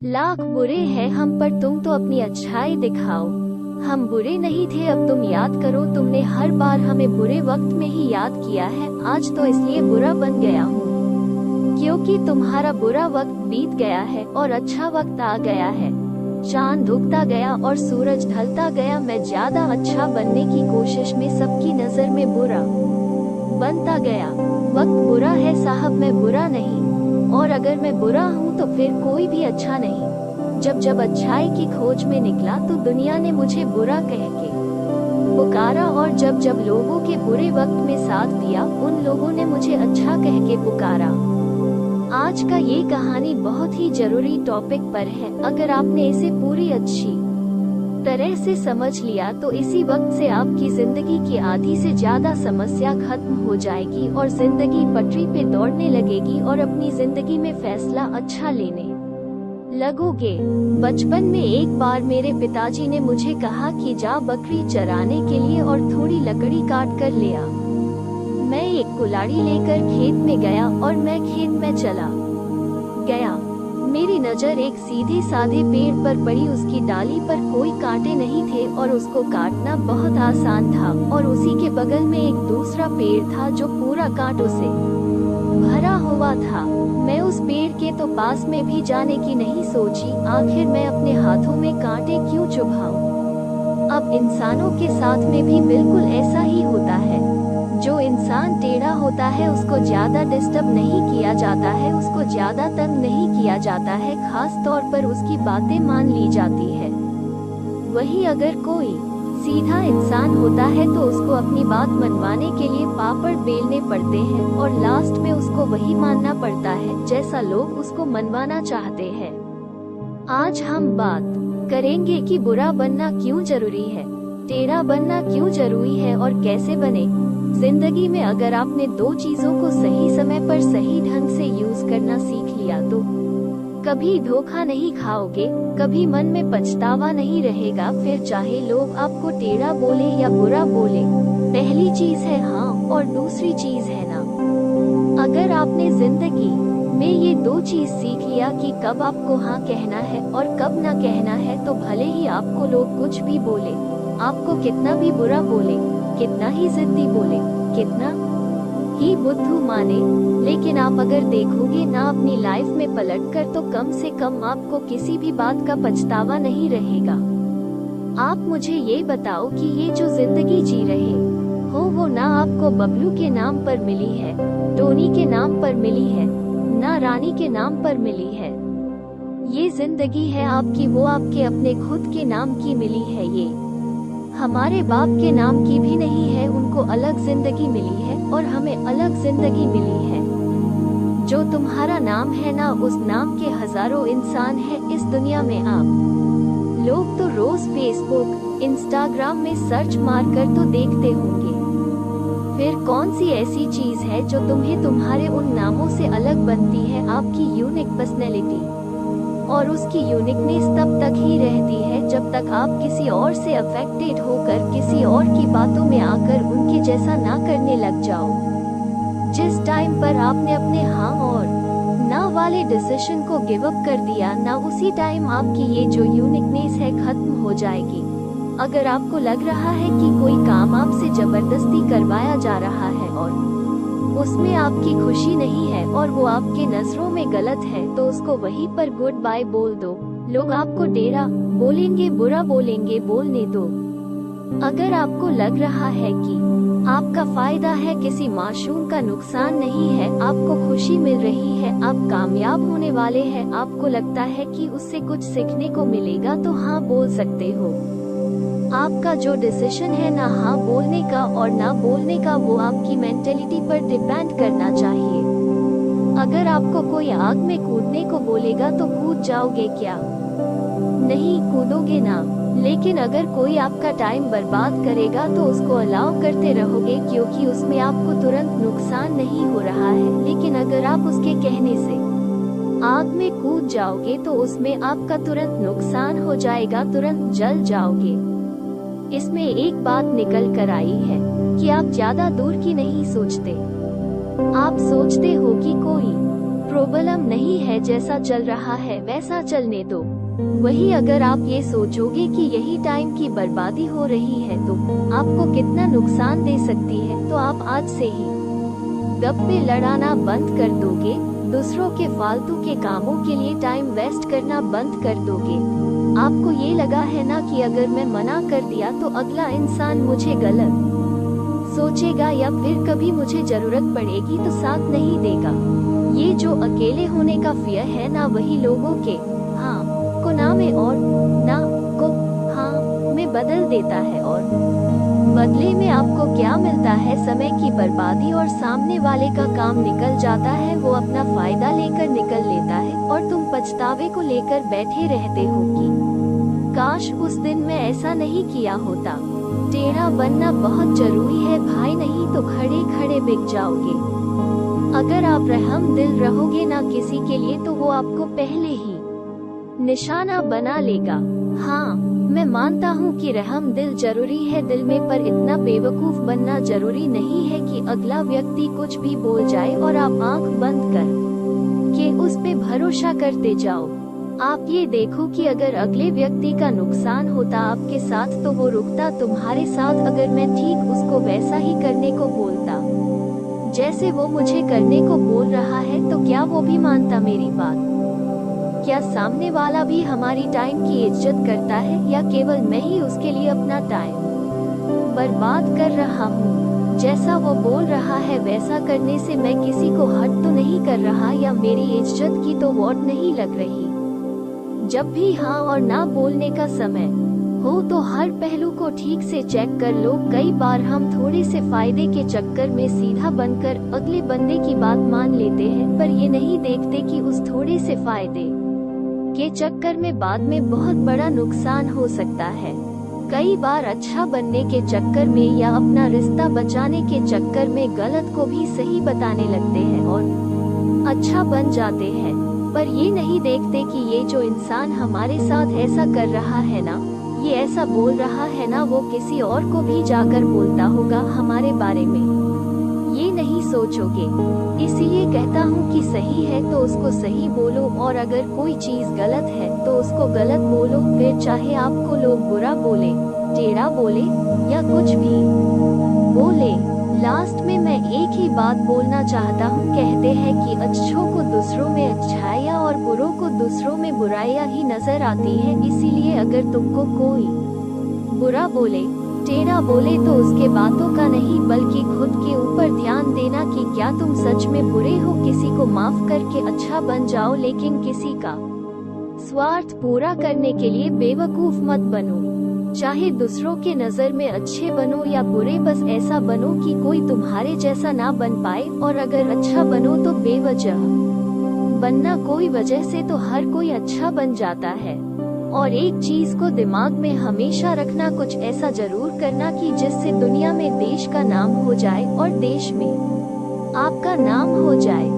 लाख बुरे हैं हम पर तुम तो अपनी अच्छाई दिखाओ। हम बुरे नहीं थे अब तुम याद करो, तुमने हर बार हमें बुरे वक्त में ही याद किया है। आज तो इसलिए बुरा बन गया हूँ क्योंकि तुम्हारा बुरा वक्त बीत गया है और अच्छा वक्त आ गया है। चांद उगता गया और सूरज ढलता गया। मैं ज्यादा अच्छा बनने की कोशिश में सबकी नजर में बुरा बनता गया। वक्त बुरा है साहब, मैं बुरा नहीं, और अगर मैं बुरा हूँ तो फिर कोई भी अच्छा नहीं। जब अच्छाई की खोज में निकला तो दुनिया ने मुझे बुरा कह के पुकारा, और जब लोगों के बुरे वक्त में साथ दिया उन लोगों ने मुझे अच्छा कह के पुकारा। आज का ये कहानी बहुत ही जरूरी टॉपिक पर है। अगर आपने इसे पूरी अच्छी तरह से समझ लिया तो इसी वक्त से आपकी जिंदगी की आधी से ज्यादा समस्या खत्म हो जाएगी और जिंदगी पटरी पे दौड़ने लगेगी और अपनी जिंदगी में फैसला अच्छा लेने लगोगे। बचपन में एक बार मेरे पिताजी ने मुझे कहा कि जा बकरी चराने के लिए और थोड़ी लकड़ी काट कर ले आ। मैं एक कुल्हाड़ी लेकर खेत में गया और मैं खेत में चला गया। मेरी नजर एक सीधे साधे पेड़ पर पड़ी। उसकी डाली पर कोई कांटे नहीं थे और उसको काटना बहुत आसान था, और उसी के बगल में एक दूसरा पेड़ था जो पूरा कांटों से भरा हुआ था। मैं उस पेड़ के तो पास में भी जाने की नहीं सोची। आखिर मैं अपने हाथों में कांटे क्यों चुभाऊं? अब इंसानों के साथ में भी बिल्कुल ऐसा ही होता है। जो इंसान टेढ़ा होता है उसको ज्यादा डिस्टर्ब नहीं किया जाता है, उसको ज्यादा तंग नहीं किया जाता है, खास तौर पर उसकी बातें मान ली जाती है। वही अगर कोई सीधा इंसान होता है तो उसको अपनी बात मनवाने के लिए पापड़ बेलने पड़ते हैं और लास्ट में उसको वही मानना पड़ता है जैसा लोग उसको मनवाना चाहते हैं। आज हम बात करेंगे कि बुरा बनना क्यों जरूरी है, टेढ़ा बनना क्यों जरूरी है और कैसे बने। जिंदगी में अगर आपने दो चीजों को सही समय पर सही ढंग से यूज करना सीख लिया तो कभी धोखा नहीं खाओगे, कभी मन में पछतावा नहीं रहेगा। फिर चाहे लोग आपको टेढ़ा बोले या बुरा बोले, पहली चीज है हाँ और दूसरी चीज है ना। अगर आपने जिंदगी में ये दो चीज सीख लिया कि कब आपको हाँ कहना है और कब ना कहना है, तो भले ही आपको लोग कुछ भी बोले, आपको कितना भी बुरा बोले, कितना ही जिद्दी बोले, कितना ही बुद्धू माने, लेकिन आप अगर देखोगे ना अपनी लाइफ में पलटकर तो कम से कम आपको किसी भी बात का पछतावा नहीं रहेगा। आप मुझे ये बताओ कि ये जो जिंदगी जी रहे हो वो ना आपको बबलू के नाम पर मिली है, टोनी के नाम पर मिली है, ना रानी के नाम पर मिली है। ये जिंदगी है आपकी, वो आपके अपने खुद के नाम की मिली है। ये हमारे बाप के नाम की भी नहीं है, उनको अलग जिंदगी मिली है और हमें अलग जिंदगी मिली है। जो तुम्हारा नाम है ना, उस नाम के हजारों इंसान हैं इस दुनिया में। आप लोग तो रोज फेसबुक इंस्टाग्राम में सर्च मारकर तो देखते होंगे, फिर कौन सी ऐसी चीज है जो तुम्हें तुम्हारे उन नामों से अलग बनती है? आपकी यूनिक पर्सनैलिटी, और उसकी यूनिकनेस तब तक ही रहती है जब तक आप किसी और से अफेक्टेड होकर किसी और की बातों में आकर उनके जैसा ना करने लग जाओ। जिस टाइम पर आपने अपने हाँ और ना वाले डिसीजन को गिव अप कर दिया ना, उसी टाइम आपकी ये जो यूनिकनेस है खत्म हो जाएगी। अगर आपको लग रहा है कि कोई काम आपसे जबरदस्ती करवाया जा रहा है और उसमें आपकी खुशी नहीं है और वो आपके नजरों में गलत है, तो उसको वहीं पर गुड बाय बोल दो। लोग आपको टेढ़ा बोलेंगे, बुरा बोलेंगे, बोलने दो। अगर आपको लग रहा है कि आपका फायदा है, किसी मासूम का नुकसान नहीं है, आपको खुशी मिल रही है, आप कामयाब होने वाले हैं, आपको लगता है कि उससे कुछ सीखने को मिलेगा, तो हाँ बोल सकते हो। आपका जो डिसीजन है ना हाँ बोलने का और ना बोलने का, वो आपकी मेंटेलिटी पर डिपेंड करना चाहिए। अगर आपको कोई आग में कूदने को बोलेगा तो कूद जाओगे क्या? नहीं कूदोगे ना। लेकिन अगर कोई आपका टाइम बर्बाद करेगा तो उसको अलाउ करते रहोगे क्योंकि उसमें आपको तुरंत नुकसान नहीं हो रहा है। लेकिन अगर आप उसके कहने से आग में कूद जाओगे तो उसमें आपका तुरंत नुकसान हो जाएगा, तुरंत जल जाओगे। इसमें एक बात निकल कर आई है कि आप ज्यादा दूर की नहीं सोचते। आप सोचते हो कि कोई प्रॉब्लम नहीं है, जैसा चल रहा है वैसा चलने दो। वही अगर आप ये सोचोगे कि यही टाइम की बर्बादी हो रही है तो आपको कितना नुकसान दे सकती है, तो आप आज से ही गप्पे लड़ाना बंद कर दोगे, दूसरों के फालतू के कामों के लिए टाइम वेस्ट करना बंद कर दोगे। आपको ये लगा है ना कि अगर मैं मना कर दिया तो अगला इंसान मुझे गलत सोचेगा या फिर कभी मुझे जरूरत पड़ेगी तो साथ नहीं देगा। ये जो अकेले होने का फियर है ना, वही लोगों के हाँ को ना में और ना को हाँ में बदल देता है, और बदले में आपको क्या मिलता है? समय की बर्बादी, और सामने वाले का काम निकल जाता है, वो अपना फायदा लेकर निकल लेता है और तुम पछतावे को लेकर बैठे रहते हो कि काश उस दिन मैं ऐसा नहीं किया होता। टेढ़ा बनना बहुत जरूरी है भाई, नहीं तो खड़े खड़े बिक जाओगे। अगर आप रहम दिल रहोगे ना किसी के लिए तो वो आपको पहले ही निशाना बना लेगा। हाँ, मैं मानता हूँ कि रहम दिल जरूरी है दिल में, पर इतना बेवकूफ बनना जरूरी नहीं है कि अगला व्यक्ति कुछ भी बोल जाए और आप आंख बंद कर के उस पे भरोसा करते जाओ। आप ये देखो कि अगर अगले व्यक्ति का नुकसान होता आपके साथ तो वो रुकता तुम्हारे साथ। अगर मैं ठीक उसको वैसा ही करने को बोलता जैसे वो मुझे करने को बोल रहा है, तो क्या वो भी मानता मेरी बात? क्या सामने वाला भी हमारी टाइम की इज्जत करता है, या केवल मैं ही उसके लिए अपना टाइम बर्बाद कर रहा हूँ? जैसा वो बोल रहा है वैसा करने से मैं किसी को हर्ट तो नहीं कर रहा, या मेरी इज्जत की तो वोट नहीं लग रही। जब भी हाँ और ना बोलने का समय हो तो हर पहलू को ठीक से चेक कर लो। कई बार हम थोड़े से फायदे के चक्कर में सीधा बनकर अगले बंदे की बात मान लेते हैं, पर ये नहीं देखते कि उस थोड़े से फायदे के चक्कर में बाद में बहुत बड़ा नुकसान हो सकता है। कई बार अच्छा बनने के चक्कर में या अपना रिश्ता बचाने के चक्कर में गलत को भी सही बताने लगते हैं और अच्छा बन जाते हैं, पर ये नहीं देखते कि ये जो इंसान हमारे साथ ऐसा कर रहा है ना, ये ऐसा बोल रहा है ना, वो किसी और को भी जाकर बोलता होगा हमारे बारे में। ये नहीं सोचोगे। इसीलिए कहता हूँ कि सही है तो उसको सही बोलो, और अगर कोई चीज गलत है तो उसको गलत बोलो, फिर चाहे आपको लोग बुरा बोले, टेढ़ा बोले या कुछ भी बोले। लास्ट में मैं एक ही बात बोलना चाहता हूँ। कहते हैं कि अच्छों को दूसरों में अच्छाइयाँ और बुरों को दूसरों में बुराइयाँ ही नजर आती है। इसीलिए अगर तुमको कोई बुरा बोले, टेढ़ा बोले तो उसके बातों का नहीं बल्कि खुद के ऊपर ध्यान देना कि क्या तुम सच में बुरे हो। किसी को माफ करके अच्छा बन जाओ, लेकिन किसी का स्वार्थ पूरा करने के लिए बेवकूफ मत बनो। चाहे दूसरों के नजर में अच्छे बनो या बुरे, बस ऐसा बनो कि कोई तुम्हारे जैसा ना बन पाए। और अगर अच्छा बनो तो बेवजह बनना, कोई वजह से तो हर कोई अच्छा बन जाता है। और एक चीज को दिमाग में हमेशा रखना, कुछ ऐसा जरूर करना कि जिससे दुनिया में देश का नाम हो जाए और देश में आपका नाम हो जाए।